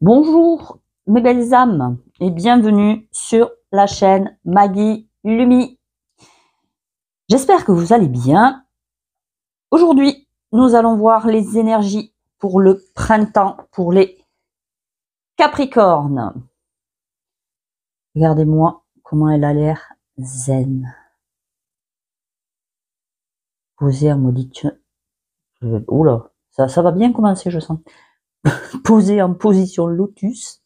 Bonjour mes belles âmes et bienvenue sur la chaîne Maggie Lumi. J'espère que vous allez bien. Aujourd'hui, nous allons voir les énergies pour le printemps pour les Capricornes. Regardez-moi comment elle a l'air zen. Posée en maudite... Oula, ça va bien commencer, je sens. Posée en position lotus.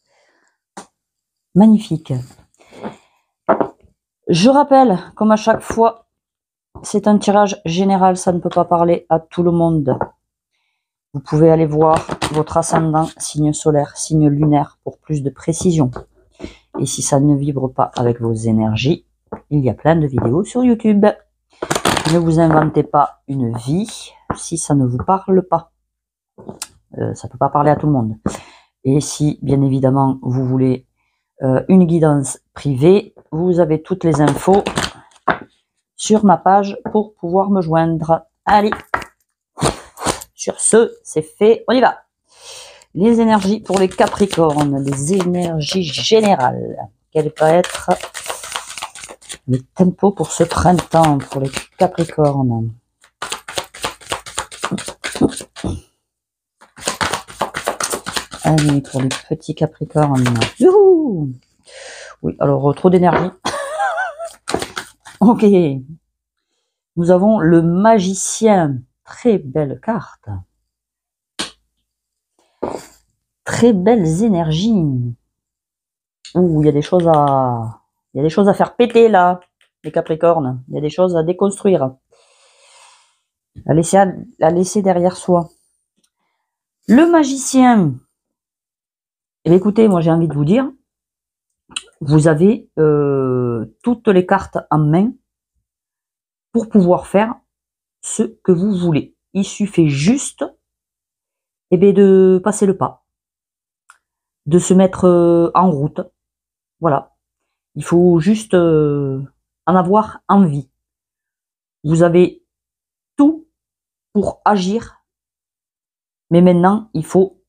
Magnifique. Je rappelle, comme à chaque fois, c'est un tirage général, ça ne peut pas parler à tout le monde. Vous pouvez aller voir votre ascendant, signe solaire, signe lunaire pour plus de précision. Et si ça ne vibre pas avec vos énergies, il y a plein de vidéos sur YouTube. Ne vous inventez pas une vie si ça ne vous parle pas. Ça ne peut pas parler à tout le monde. Et si, bien évidemment, vous voulez une guidance privée, vous avez toutes les infos sur ma page pour pouvoir me joindre. Allez, sur ce, c'est fait, on y va. Les énergies pour les Capricornes, les énergies générales. Quel va être le tempo pour ce printemps pour les Capricornes? Allez, pour les petits Capricornes. Youhou! Oui, alors trop d'énergie. Ok. Nous avons le magicien. Très belle carte. Très belles énergies. Ouh, il y a des choses à faire péter là, les Capricornes. Il y a des choses à déconstruire. À laisser derrière soi. Le magicien. Eh bien, écoutez, moi j'ai envie de vous dire, vous avez toutes les cartes en main pour pouvoir faire ce que vous voulez. Il suffit juste de passer le pas, de se mettre en route. Voilà. Il faut juste en avoir envie. Vous avez tout pour agir, mais maintenant, il faut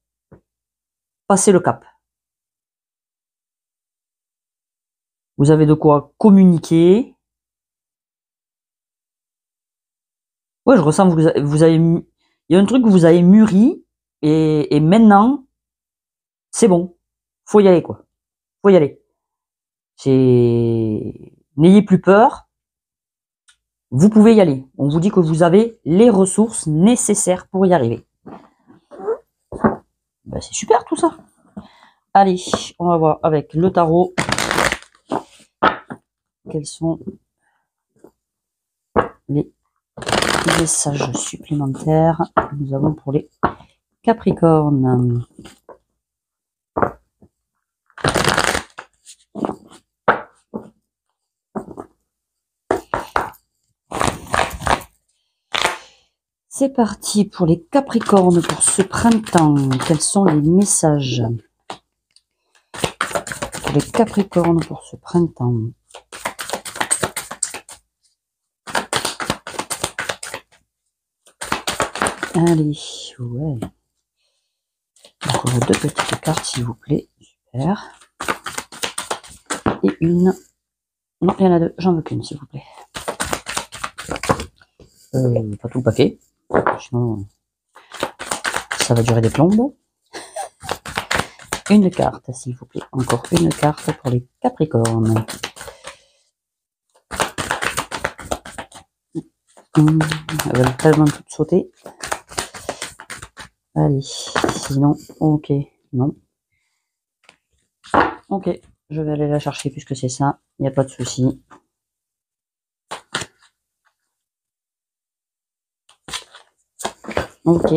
passer le cap. Vous avez de quoi communiquer. Ouais, je ressens que vous avez, il y a un truc que vous avez mûri et maintenant, c'est bon. Faut y aller, quoi. Faut y aller. N'ayez plus peur. Vous pouvez y aller. On vous dit que vous avez les ressources nécessaires pour y arriver. Ben, c'est super tout ça. Allez, on va voir avec le tarot quels sont les messages supplémentaires que nous avons pour les Capricornes. C'est parti pour les Capricornes pour ce printemps. Quels sont les messages pour les Capricornes pour ce printemps? Allez, ouais. Encore deux petites cartes, s'il vous plaît. Super. Et une. Non, il y en a deux. J'en veux qu'une, s'il vous plaît. Pas tout le paquet. Sinon, ça va durer des plombes. Une carte, s'il vous plaît. Encore une carte pour les Capricornes. Elles veulent tellement toutes sauter. Allez, sinon, ok, non. Ok, je vais aller la chercher puisque c'est ça, il n'y a pas de souci. Ok.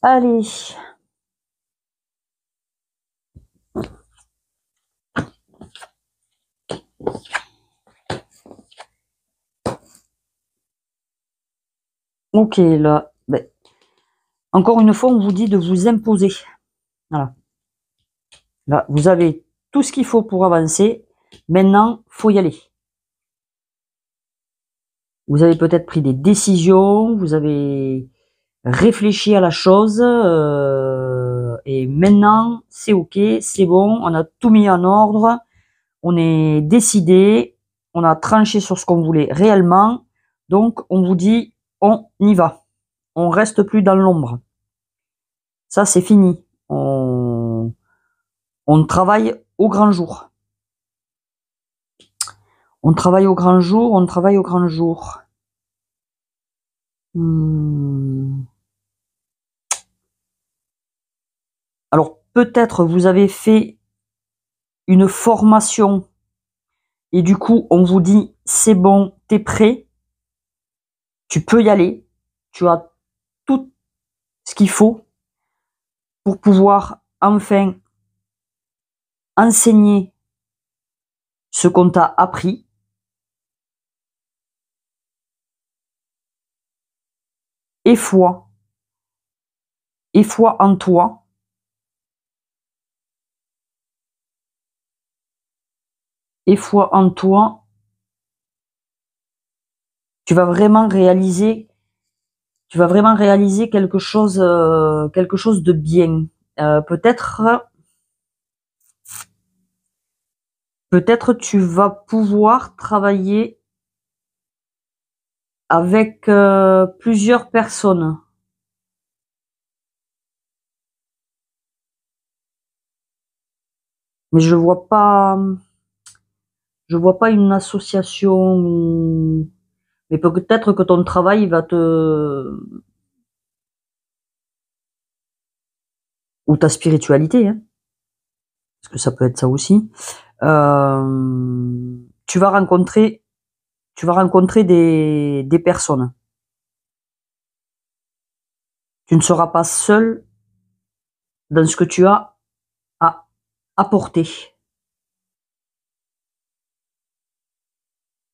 Allez. Ok, là, ben, encore une fois, on vous dit de vous imposer. Voilà. Là, vous avez tout ce qu'il faut pour avancer. Maintenant, faut y aller. Vous avez peut-être pris des décisions, vous avez réfléchi à la chose, Et maintenant, c'est ok, c'est bon, on a tout mis en ordre, on est décidé, on a tranché sur ce qu'on voulait réellement. Donc, on vous dit, on y va. On reste plus dans l'ombre. Ça, c'est fini. On travaille au grand jour. On travaille au grand jour, on travaille au grand jour. Alors, peut-être vous avez fait une formation et du coup, on vous dit, c'est bon, t'es prêt, tu peux y aller, tu as tout ce qu'il faut pour pouvoir enfin enseigner ce qu'on t'a appris. Et foi en toi. Et foi en toi. Tu vas vraiment réaliser quelque chose de bien. Peut-être tu vas pouvoir travailler avec plusieurs personnes. Mais je vois pas une association. Mais peut-être que ton travail va te... Ou ta spiritualité, hein, parce que ça peut être ça aussi. Tu vas rencontrer des personnes. Tu ne seras pas seul dans ce que tu as à apporter.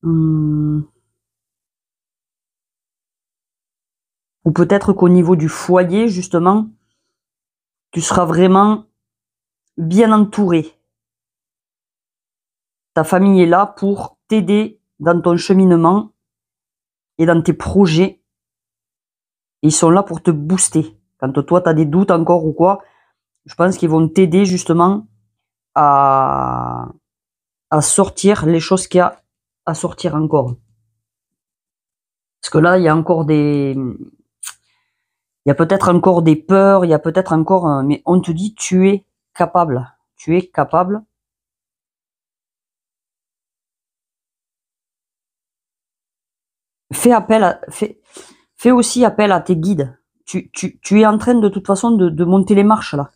Ou peut-être qu'au niveau du foyer, justement, tu seras vraiment bien entouré. Ta famille est là pour t'aider dans ton cheminement et dans tes projets. Et ils sont là pour te booster. Quand toi, tu as des doutes encore ou quoi, je pense qu'ils vont t'aider justement à sortir les choses qu'il y a à sortir encore. Parce que là, il y a peut-être encore des peurs, il y a peut-être encore, mais on te dit, tu es capable. Tu es capable. Fais aussi appel à tes guides. Tu es en train de toute façon de monter les marches là.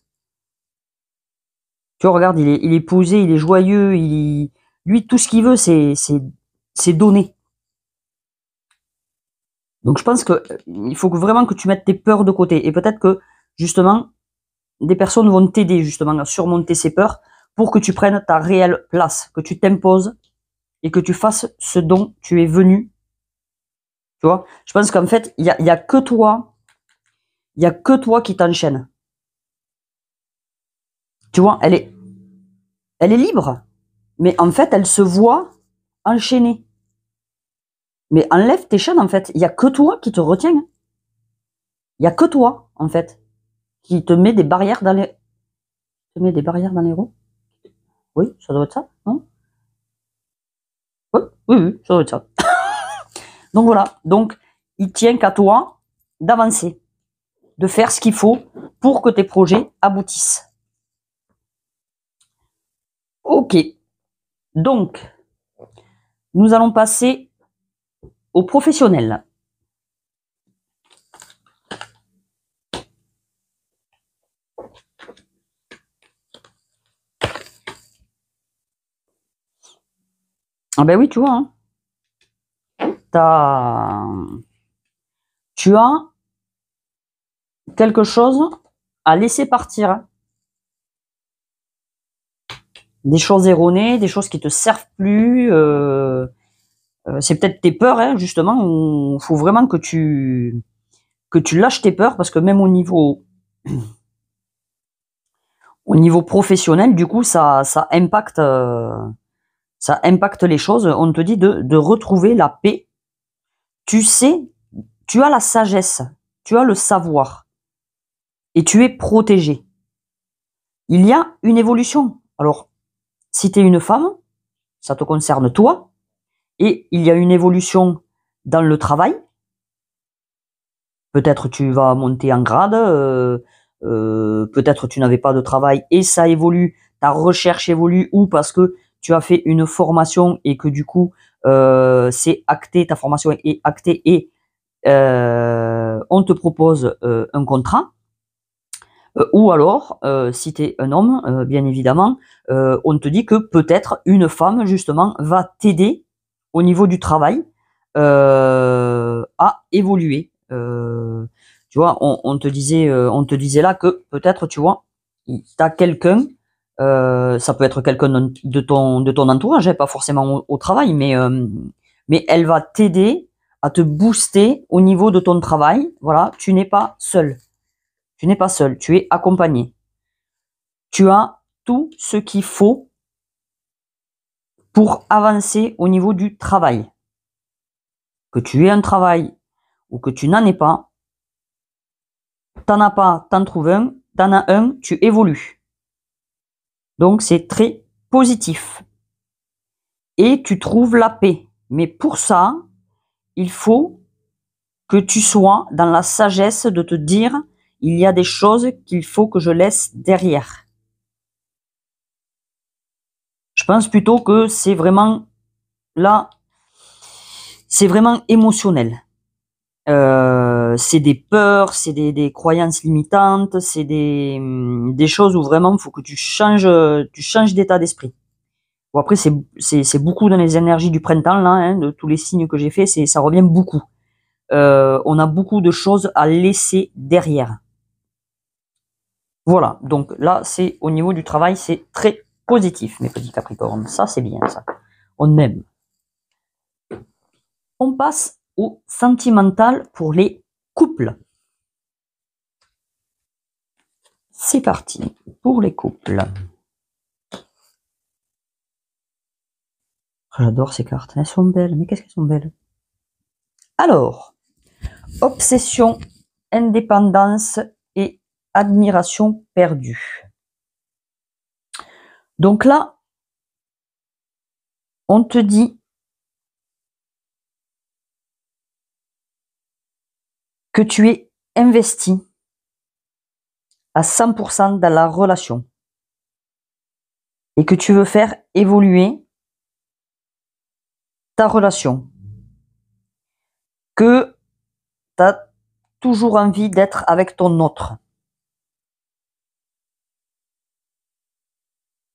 Tu vois, regarde, il est posé, il est joyeux, lui, tout ce qu'il veut, c'est donner. Donc je pense que il faut vraiment que tu mettes tes peurs de côté. Et peut-être que, justement, des personnes vont t'aider justement à surmonter ces peurs pour que tu prennes ta réelle place, que tu t'imposes et que tu fasses ce dont tu es venu. Tu vois, je pense qu'en fait, il y a que toi, qui t'enchaîne. Tu vois, elle est libre, mais en fait, elle se voit enchaînée. Mais enlève tes chaînes, en fait. Il y a que toi qui te retiens. Il y a que toi, en fait, qui te met des barrières dans les... roues. Oui, ça doit être ça, non? Oui, ça doit être ça. Donc voilà. Donc, il tient qu'à toi d'avancer, de faire ce qu'il faut pour que tes projets aboutissent. Ok. Donc, nous allons passer aux professionnels. Ah ben oui, tu vois, hein. Tu as quelque chose à laisser partir. Des choses erronées, des choses qui te servent plus. C'est peut-être tes peurs, hein, justement. Il faut vraiment que tu lâches tes peurs, parce que même au niveau professionnel, du coup, ça impacte les choses. On te dit de retrouver la paix. Tu sais, tu as la sagesse, tu as le savoir, et tu es protégé. il y a une évolution. Alors, si tu es une femme, ça te concerne toi, et il y a une évolution dans le travail. Peut-être tu vas monter en grade, peut-être tu n'avais pas de travail et ça évolue, ta recherche évolue, ou parce que tu as fait une formation et que du coup c'est acté, ta formation est actée et on te propose un contrat. Ou alors, si tu es un homme, bien évidemment, on te dit que peut-être une femme, justement, va t'aider au niveau du travail à évoluer. Tu vois, on te disait là que peut-être, tu vois, tu as quelqu'un, ça peut être quelqu'un de ton entourage, hein, pas forcément au travail, mais elle va t'aider à te booster au niveau de ton travail. Voilà, tu n'es pas seul. Tu n'es pas seul, tu es accompagné. Tu as tout ce qu'il faut pour avancer au niveau du travail. Que tu aies un travail ou que tu n'en aies pas, t'en as pas, t'en trouves un, t'en as un, tu évolues. Donc c'est très positif. Et tu trouves la paix. Mais pour ça, il faut que tu sois dans la sagesse de te dire, il y a des choses qu'il faut que je laisse derrière. Je pense plutôt que c'est vraiment là, c'est vraiment émotionnel. C'est des peurs, c'est des croyances limitantes, c'est des choses où vraiment il faut que tu changes d'état d'esprit. Bon, après c'est beaucoup dans les énergies du printemps là, hein, de tous les signes que j'ai fait, ça revient beaucoup. On a beaucoup de choses à laisser derrière. Voilà, donc là c'est au niveau du travail, c'est très positif, mes petits Capricornes. Ça c'est bien, ça. On aime. On passe au sentimental pour les couples. C'est parti pour les couples. J'adore ces cartes, elles sont belles, mais qu'est-ce qu'elles sont belles. Alors, obsession, indépendance et admiration perdue. Donc là, on te dit que tu es investi à 100% dans la relation et que tu veux faire évoluer ta relation, que tu as toujours envie d'être avec ton autre.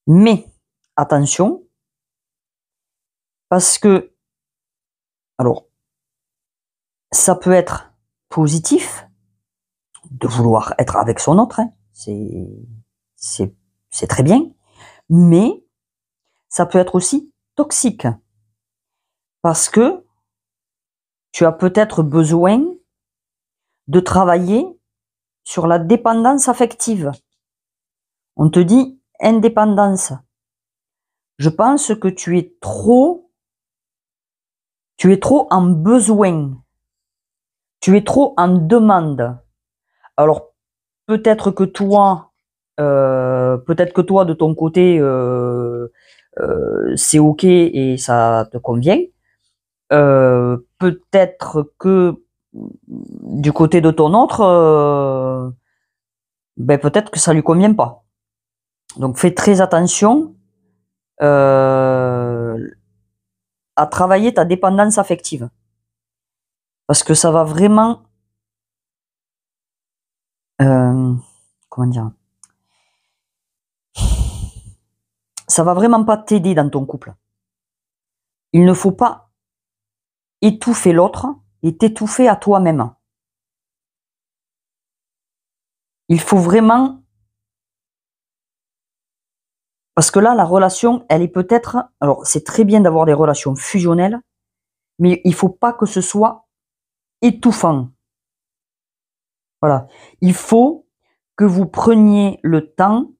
Mais attention, parce que, alors, ça peut être positif de vouloir être avec son autre, hein. C'est très bien, mais ça peut être aussi toxique parce que tu as peut-être besoin de travailler sur la dépendance affective. On te dit indépendance. Je pense que tu es trop en besoin. Tu es trop en demande. Alors, peut-être que toi, de ton côté, c'est ok et ça te convient. Peut-être que du côté de ton autre, peut-être que ça lui convient pas. Donc, fais très attention à travailler ta dépendance affective, parce que ça va vraiment, comment dire, ça va vraiment pas t'aider dans ton couple. Il ne faut pas étouffer l'autre et t'étouffer à toi-même. Il faut vraiment, parce que là, la relation, elle est peut-être, alors c'est très bien d'avoir des relations fusionnelles, mais il faut pas que ce soit étouffant. Voilà. Il faut que vous preniez le temps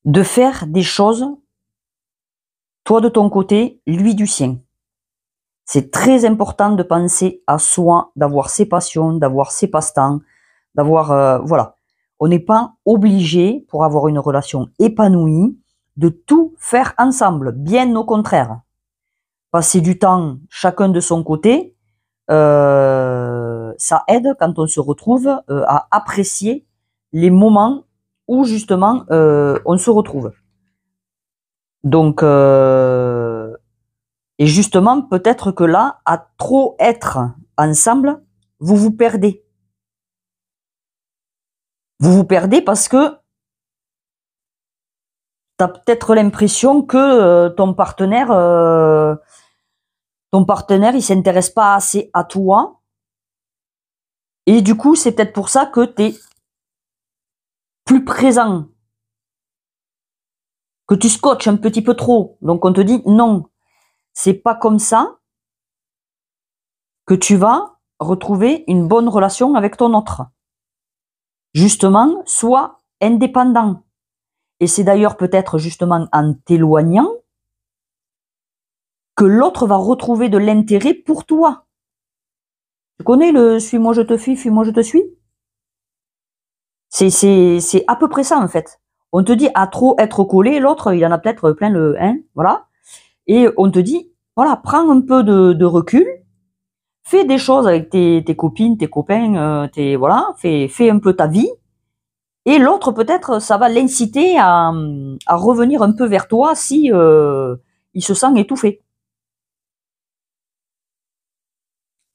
de faire des choses, toi de ton côté, lui du sien. C'est très important de penser à soi, d'avoir ses passions, d'avoir ses passe-temps, d'avoir, voilà. On n'est pas obligé, pour avoir une relation épanouie, de tout faire ensemble. Bien au contraire. Passer du temps chacun de son côté, ça aide quand on se retrouve à apprécier les moments où justement on se retrouve. Donc, et justement, peut-être que là, à trop être ensemble, vous vous perdez. Vous vous perdez parce que tu as peut-être l'impression que ton partenaire, il s'intéresse pas assez à toi. Et du coup, c'est peut-être pour ça que tu es plus présent, que tu scotches un petit peu trop. Donc on te dit non, c'est pas comme ça que tu vas retrouver une bonne relation avec ton autre. Justement, sois indépendant. Et c'est d'ailleurs peut-être justement en t'éloignant que l'autre va retrouver de l'intérêt pour toi. Tu connais le suis-moi je te fuis-moi je te suis? C'est à peu près ça en fait. On te dit à trop être collé, l'autre il en a peut-être plein le voilà. Et on te dit voilà, prends un peu de recul, fais des choses avec tes copines, tes copains, voilà, fais un peu ta vie. Et l'autre peut-être ça va l'inciter à revenir un peu vers toi si il se sent étouffé.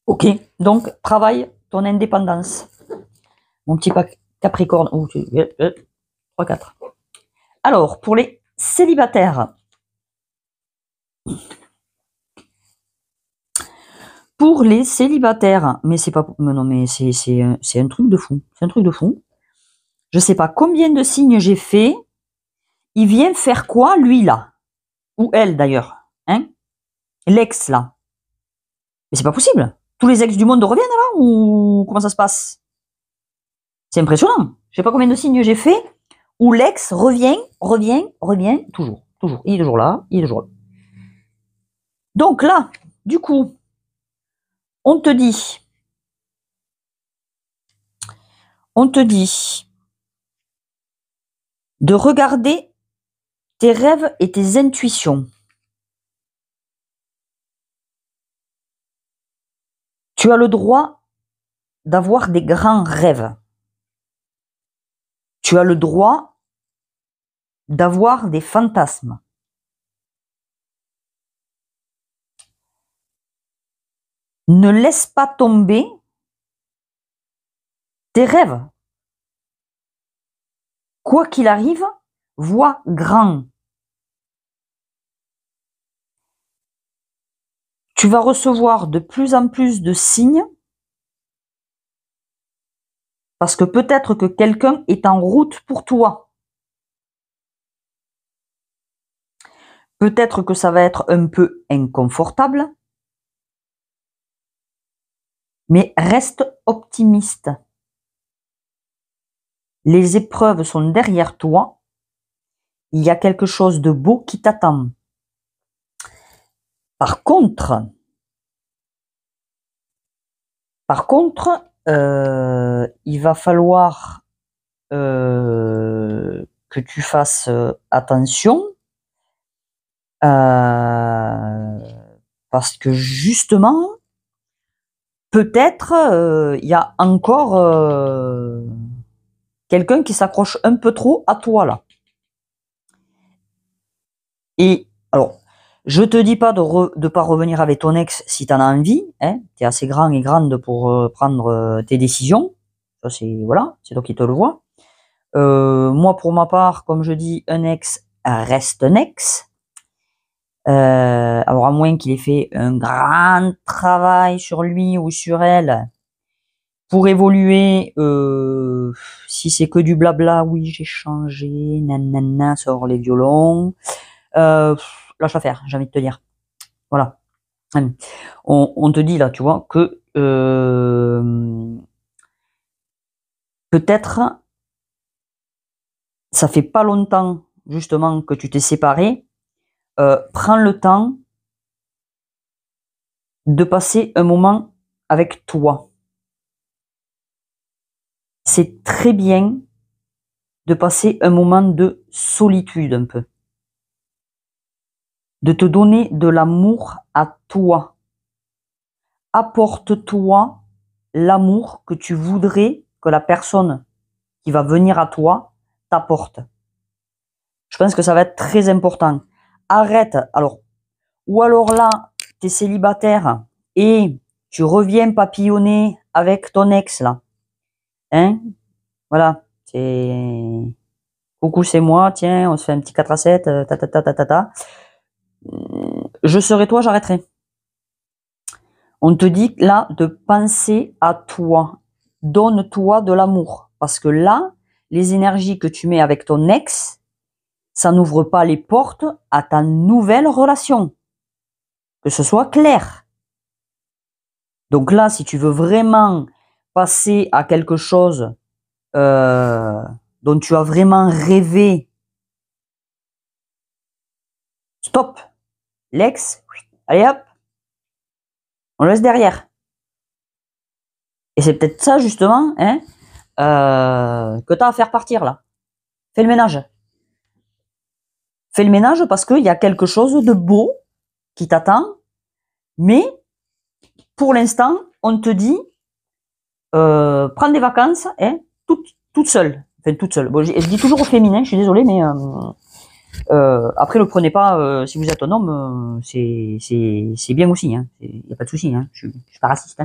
Ok, donc travaille ton indépendance. Mon petit Capricorne. 3, 4. Alors, pour les célibataires. Pour les célibataires, mais c'est pas, non mais c'est un truc de fou. C'est un truc de fou. Je sais pas combien de signes j'ai fait. Il vient faire quoi, lui là? Ou elle d'ailleurs, hein? L'ex là. Mais c'est pas possible. Tous les ex du monde reviennent là ou comment ça se passe? C'est impressionnant. Je sais pas combien de signes j'ai fait où l'ex revient, toujours. Il est toujours là, il est toujours là. Donc là, du coup, on te dit de regarder tes rêves et tes intuitions. Tu as le droit d'avoir des grands rêves. Tu as le droit d'avoir des fantasmes. Ne laisse pas tomber tes rêves. Quoi qu'il arrive, vois grand. Tu vas recevoir de plus en plus de signes parce que peut-être que quelqu'un est en route pour toi. Peut-être que ça va être un peu inconfortable, mais reste optimiste. Les épreuves sont derrière toi. Il y a quelque chose de beau qui t'attend. Par contre, il va falloir que tu fasses attention parce que justement, peut-être il y a encore quelqu'un qui s'accroche un peu trop à toi là. Et alors, je te dis pas de pas revenir avec ton ex si tu en as envie, hein, tu es assez grand et grande pour prendre tes décisions. Ça c'est voilà, c'est toi qui te le vois. Moi pour ma part, comme je dis, un ex reste un ex. Alors à moins qu'il ait fait un grand travail sur lui ou sur elle pour évoluer, si c'est que du blabla, oui j'ai changé, nanana, sort les violons, lâche affaire, j'ai envie de te dire. Voilà. On te dit là, tu vois, que peut-être ça fait pas longtemps justement que tu t'es séparé. Prends le temps de passer un moment avec toi. C'est très bien de passer un moment de solitude un peu. De te donner de l'amour à toi. Apporte-toi l'amour que tu voudrais que la personne qui va venir à toi t'apporte. Je pense que ça va être très important. Arrête. Ou alors là, tu es célibataire et tu reviens papillonner avec ton ex là. Hein? Voilà. C'est coucou, c'est moi, tiens, on se fait un petit 4 à 7, ta ta ta ta ta ta. Je serai toi, j'arrêterai. On te dit là de penser à toi. Donne-toi de l'amour. Parce que là, les énergies que tu mets avec ton ex, ça n'ouvre pas les portes à ta nouvelle relation. Que ce soit clair. Donc là, si tu veux vraiment passer à quelque chose dont tu as vraiment rêvé, stop. L'ex, allez hop, on le laisse derrière. Et c'est peut-être ça justement que tu as à faire partir là. Fais le ménage. Fais le ménage parce qu'il y a quelque chose de beau qui t'attend, mais pour l'instant, on te dit prends des vacances toute seule. Enfin, toute seule. Bon, je dis toujours au féminin, je suis désolée, mais après, le prenez pas si vous êtes un homme, c'est bien aussi. Il n'y a pas de souci, je suis pas raciste.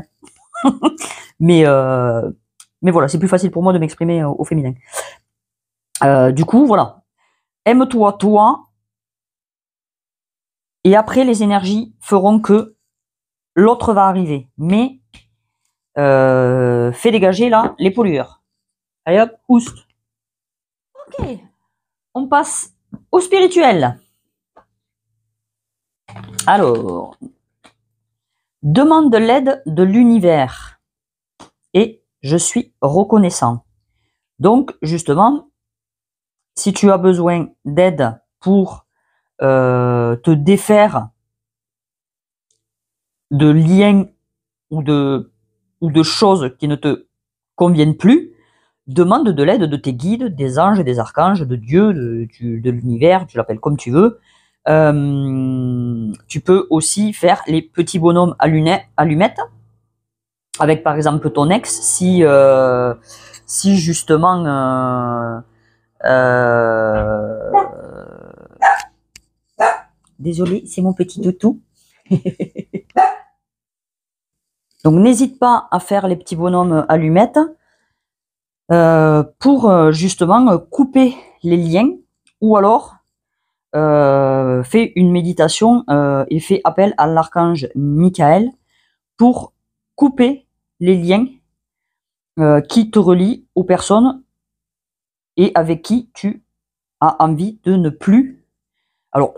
Mais voilà, c'est plus facile pour moi de m'exprimer au féminin. Du coup, voilà. Aime-toi, toi. Et après, les énergies feront que l'autre va arriver. Mais fais dégager là les pollueurs. Allez hop, oust. Ok. On passe au spirituel. Alors, demande de l'aide de l'univers. Et je suis reconnaissant. Donc, justement, si tu as besoin d'aide pour te défaire de liens ou de choses qui ne te conviennent plus, demande de l'aide de tes guides, des anges, des archanges, de Dieu, de l'univers, tu l'appelles comme tu veux. Tu peux aussi faire les petits bonhommes allumettes avec par exemple ton ex si justement désolé, c'est mon petit toutou. Donc n'hésite pas à faire les petits bonhommes allumettes pour justement couper les liens, ou alors fais une méditation et fais appel à l'archange Michael pour couper les liens qui te relient aux personnes et avec qui tu as envie de ne plus. Alors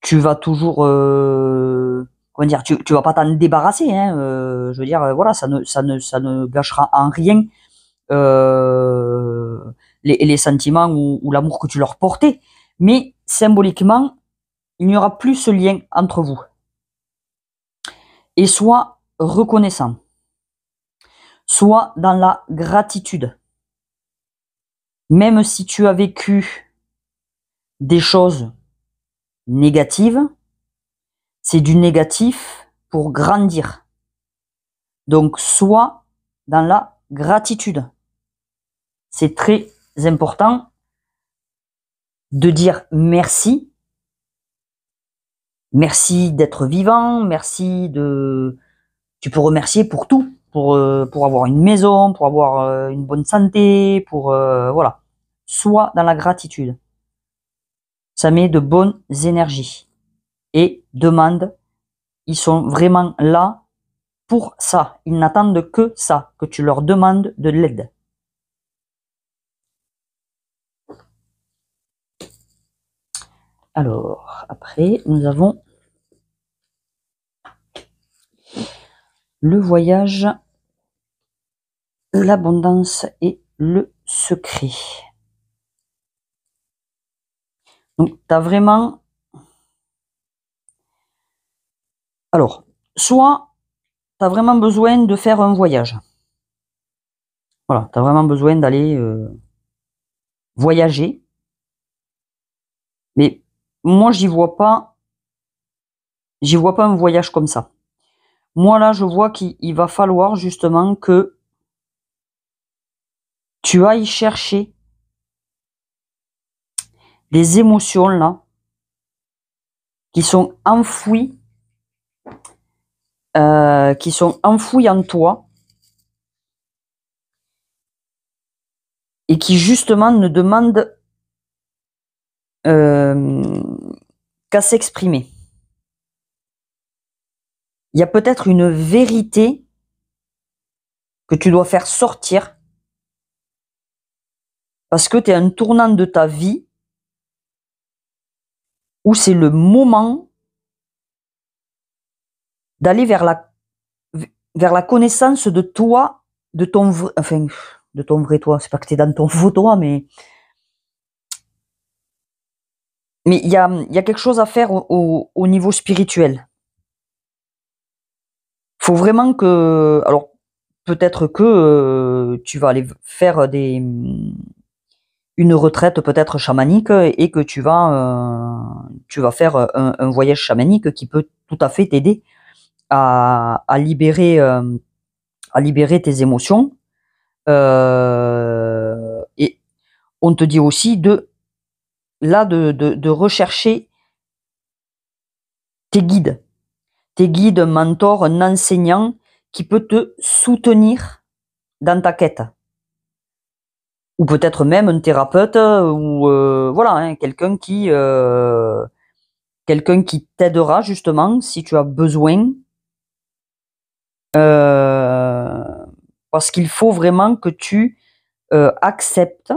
tu vas toujours comment dire, tu vas pas t'en débarrasser, je veux dire, voilà, ça ne gâchera en rien les sentiments ou l'amour que tu leur portais, mais symboliquement, il n'y aura plus ce lien entre vous. Et sois reconnaissant, sois dans la gratitude. Même si tu as vécu des choses négatives, c'est du négatif pour grandir. Donc, sois dans la gratitude. C'est très important de dire merci. Merci d'être vivant, merci de... Tu peux remercier pour tout, pour avoir une maison, pour avoir une bonne santé, pour... voilà. Sois dans la gratitude. Ça met de bonnes énergies. Et demande, ils sont vraiment là pour ça. Ils n'attendent que ça, que tu leur demandes de l'aide. Alors, après, nous avons le voyage, l'abondance et le secret. Donc, tu as vraiment... Alors, soit tu as vraiment besoin de faire un voyage. Voilà, tu as vraiment besoin d'aller voyager. Mais moi, j'y vois pas un voyage comme ça. Moi, là, je vois qu'il va falloir justement que tu ailles chercher des émotions, là, qui sont enfouies en toi et qui, justement, ne demandent qu'à s'exprimer. Il y a peut-être une vérité que tu dois faire sortir parce que tu es à un tournant de ta vie où c'est le moment d'aller vers la connaissance de toi, de ton vrai toi. C'est pas que tu es dans ton faux toi, mais il y a quelque chose à faire au niveau spirituel. Faut vraiment que, alors peut-être que tu vas aller faire une retraite peut-être chamanique et que tu vas faire un voyage chamanique qui peut tout à fait t'aider à libérer tes émotions. Et on te dit aussi de rechercher tes guides, mentors, un enseignant qui peut te soutenir dans ta quête. Ou peut-être même un thérapeute ou quelqu'un qui t'aidera justement si tu as besoin. Parce qu'il faut vraiment que tu acceptes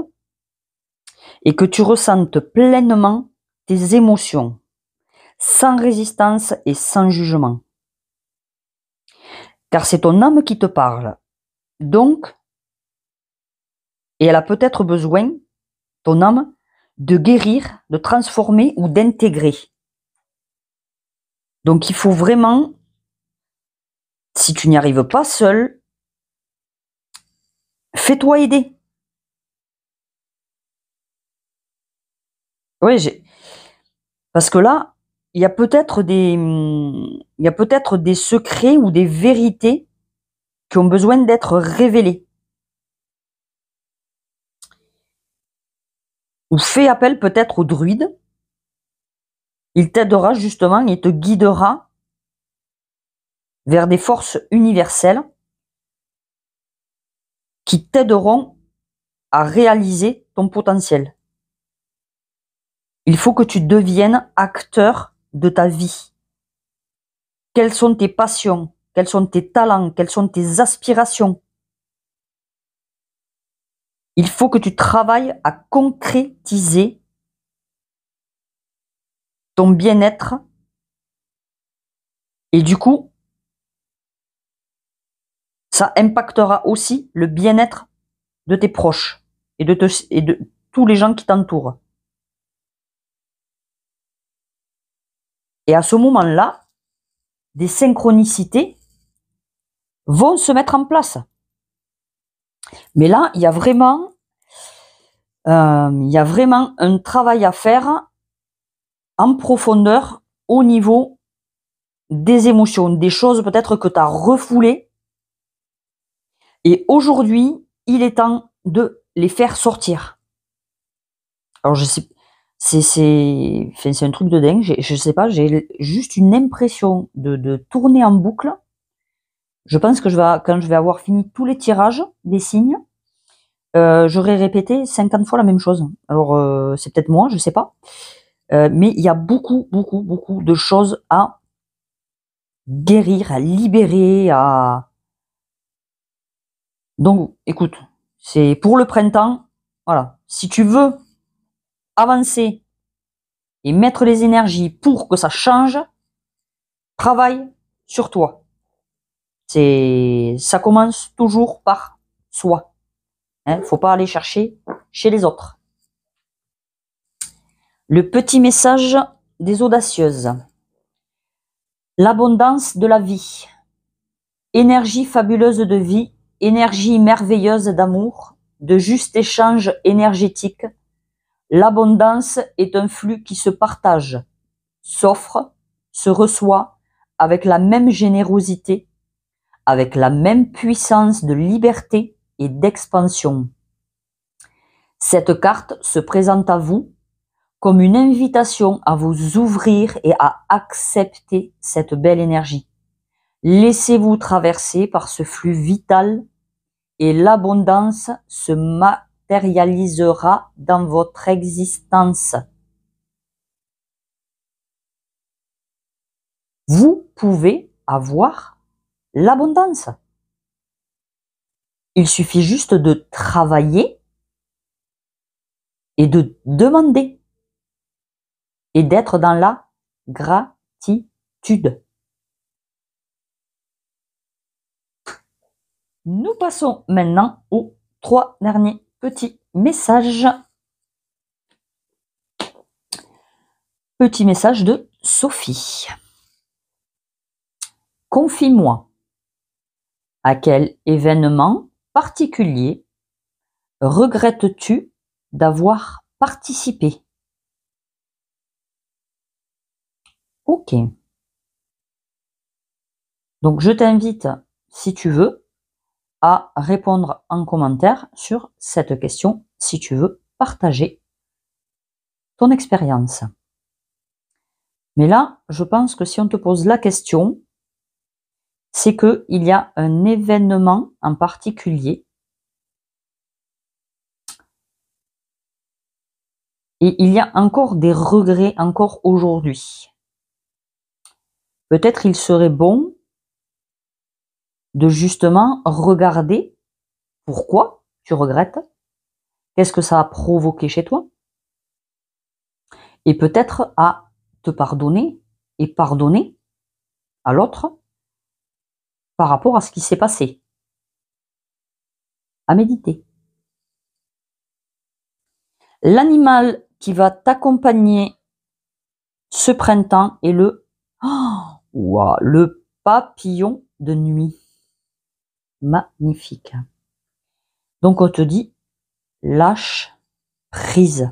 et que tu ressentes pleinement tes émotions, sans résistance et sans jugement. Car c'est ton âme qui te parle. Donc, et elle a peut-être besoin, ton âme, de guérir, de transformer ou d'intégrer. Donc il faut vraiment, si tu n'y arrives pas seul, fais-toi aider. Oui, parce que là, il y a peut-être des secrets ou des vérités qui ont besoin d'être révélés. Ou fais appel peut-être au druide. Il t'aidera justement et te guidera vers des forces universelles qui t'aideront à réaliser ton potentiel. Il faut que tu deviennes acteur de ta vie. Quelles sont tes passions? Quels sont tes talents? Quelles sont tes aspirations? Il faut que tu travailles à concrétiser ton bien-être et du coup, ça impactera aussi le bien-être de tes proches et de tous les gens qui t'entourent. Et à ce moment-là, des synchronicités vont se mettre en place. Mais là, il y a vraiment un travail à faire en profondeur au niveau des émotions, des choses peut-être que tu as refoulées. Et aujourd'hui, il est temps de les faire sortir. Alors je sais, c'est un truc de dingue. Je sais pas, j'ai juste une impression de tourner en boucle. Je pense que quand je vais avoir fini tous les tirages des signes, j'aurai répété 50 fois la même chose. Alors c'est peut-être moi, je sais pas. Mais il y a beaucoup de choses à guérir, à libérer, Donc, écoute, c'est pour le printemps. Voilà. Si tu veux avancer et mettre les énergies pour que ça change, travaille sur toi. Ça commence toujours par soi. Faut pas aller chercher chez les autres. Le petit message des audacieuses. L'abondance de la vie. Énergie fabuleuse de vie, énergie merveilleuse d'amour, de juste échange énergétique, L'abondance est un flux qui se partage, s'offre, se reçoit avec la même générosité, avec la même puissance de liberté et d'expansion. Cette carte se présente à vous comme une invitation à vous ouvrir et à accepter cette belle énergie. Laissez-vous traverser par ce flux vital et l'abondance se matérialisera dans votre existence. Vous pouvez avoir l'abondance. Il suffit juste de travailler et de demander et d'être dans la gratitude. Nous passons maintenant aux 3 derniers petits messages. Petit message de Sophie. Confie-moi, à quel événement particulier regrettes-tu d'avoir participé? Ok. Donc je t'invite, si tu veux, à répondre en commentaire sur cette question, si tu veux partager ton expérience. Mais là, je pense que si on te pose la question, c'est qu'il y a un événement en particulier et il y a encore des regrets encore aujourd'hui. Peut-être il serait bon de justement regarder pourquoi tu regrettes, qu'est-ce que ça a provoqué chez toi, et peut-être à te pardonner et pardonner à l'autre par rapport à ce qui s'est passé. À méditer. L'animal qui va t'accompagner ce printemps est le papillon de nuit. Magnifique. Donc on te dit lâche prise.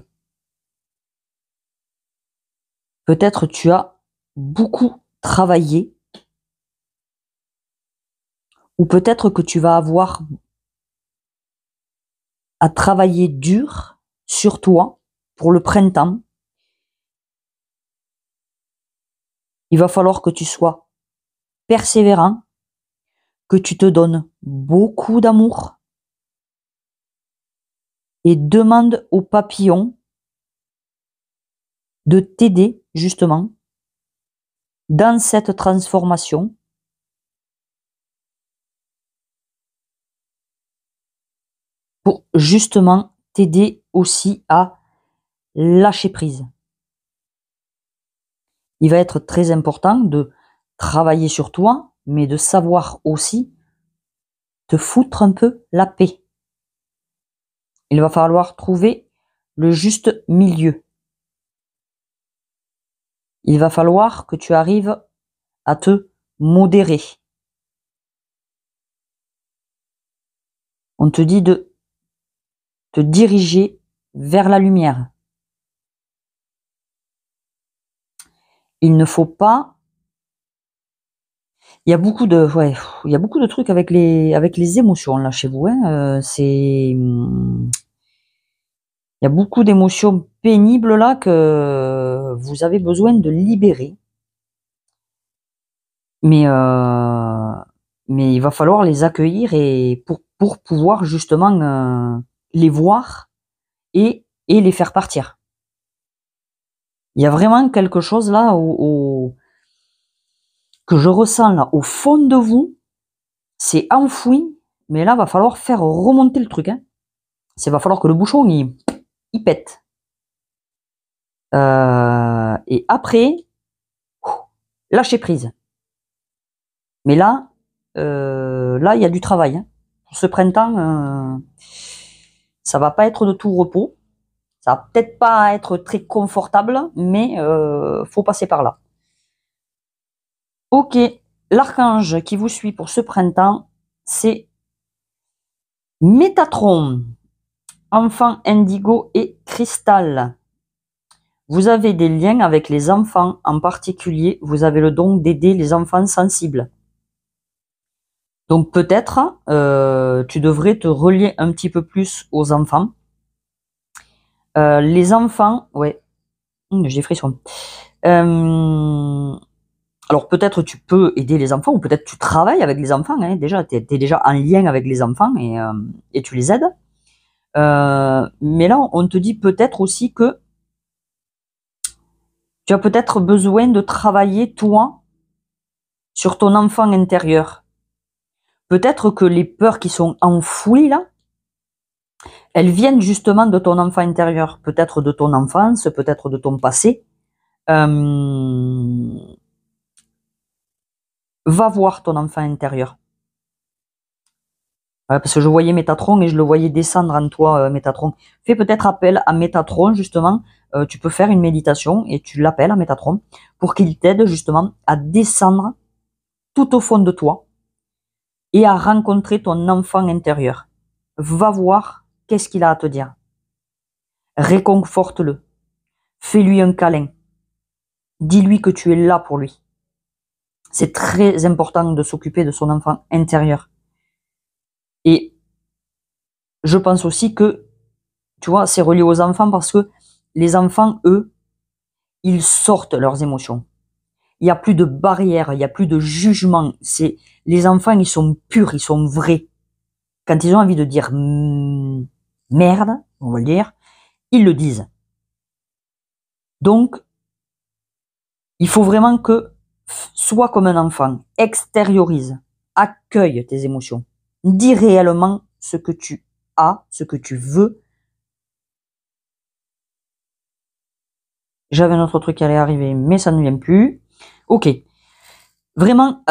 Peut-être tu as beaucoup travaillé, ou peut-être que tu vas avoir à travailler dur sur toi pour le printemps. Il va falloir que tu sois persévérant, que tu te donnes beaucoup d'amour et demande au papillon de t'aider justement dans cette transformation. Pour justement t'aider aussi à lâcher prise. Il va être très important de travailler sur toi, mais de savoir aussi te foutre un peu la paix. Il va falloir trouver le juste milieu. Il va falloir que tu arrives à te modérer. On te dit de te diriger vers la lumière. Il ne faut pas. Il y a beaucoup de trucs avec les émotions là chez vous. Il y a beaucoup d'émotions pénibles là que vous avez besoin de libérer. Mais il va falloir les accueillir et pour pouvoir justement les voir et les faire partir. Il y a vraiment quelque chose là que je ressens là au fond de vous, c'est enfoui, mais là va falloir faire remonter le truc. Va falloir que le bouchon il pète. Et après, lâcher prise. Mais là, il y a du travail. Pour ce printemps, ça va pas être de tout repos. Ça va peut-être pas être très confortable, mais faut passer par là. Ok, l'archange qui vous suit pour ce printemps, c'est Métatron, enfant indigo et Cristal, vous avez des liens avec les enfants, en particulier, vous avez le don d'aider les enfants sensibles. Donc peut-être, tu devrais te relier un petit peu plus aux enfants. Les enfants, ouais, j'ai frisson. Alors peut-être tu peux aider les enfants, ou peut-être tu travailles avec les enfants, hein, déjà, tu es déjà en lien avec les enfants et tu les aides. Mais là, on te dit peut-être aussi que tu as peut-être besoin de travailler, toi, sur ton enfant intérieur. Peut-être que les peurs qui sont enfouies, là, elles viennent justement de ton enfant intérieur. Peut-être de ton enfance, peut-être de ton passé. Va voir ton enfant intérieur. Ouais, parce que je voyais Métatron et je le voyais descendre en toi, Métatron. Fais peut-être appel à Métatron, justement. Tu peux faire une méditation et tu l'appelles à Métatron pour qu'il t'aide justement à descendre tout au fond de toi et à rencontrer ton enfant intérieur. Va voir qu'est-ce qu'il a à te dire. Réconforte-le. Fais-lui un câlin. Dis-lui que tu es là pour lui. C'est très important de s'occuper de son enfant intérieur. Et je pense aussi que, tu vois, c'est relié aux enfants parce que les enfants, eux, ils sortent leurs émotions. Il n'y a plus de barrières, il n'y a plus de jugement. Les enfants, ils sont purs, ils sont vrais. Quand ils ont envie de dire merde, on va le dire, ils le disent. Donc, il faut vraiment que sois comme un enfant, extériorise, accueille tes émotions, dis réellement ce que tu as, ce que tu veux. J'avais un autre truc qui allait arriver, mais ça ne vient plus. Ok. Vraiment,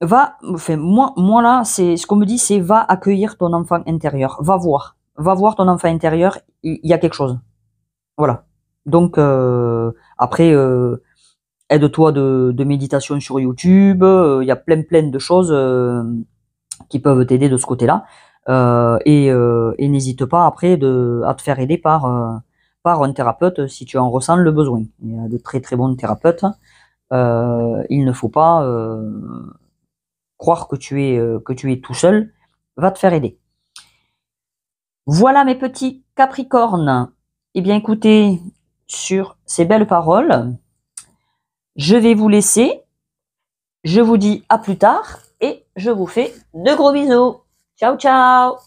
moi là, c'est ce qu'on me dit, c'est va accueillir ton enfant intérieur, va voir ton enfant intérieur, il y a quelque chose. Voilà. Donc après, aide-toi de méditation sur YouTube, il y a plein de choses qui peuvent t'aider de ce côté-là. Et n'hésite pas après à te faire aider par un thérapeute si tu en ressens le besoin. Il y a de très très bons thérapeutes. Il ne faut pas croire que tu es tout seul. Va te faire aider. Voilà mes petits Capricornes. Eh bien écoutez, sur ces belles paroles, je vais vous laisser. Je vous dis à plus tard et je vous fais de gros bisous. Ciao, ciao!